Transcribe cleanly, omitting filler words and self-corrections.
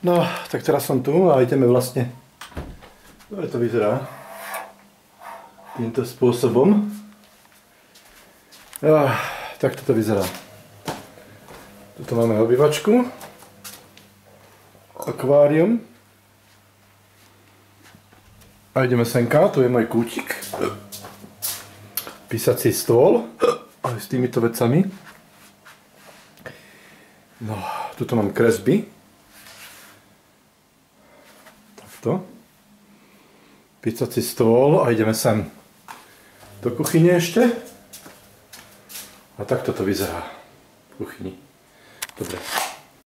No, tak teraz som tu a ideme vlastne, dobre to vyzerá, týmto spôsobom. Tak toto vyzerá. Tuto máme obývačku, akvárium a ideme senka, tu je môj kútik, písací stôl aj s týmito vecami. No, tuto mám kresby. Takto. Písací stôl a ideme sem do kuchyne ešte. A takto to vyzerá v kuchyni. Dobre.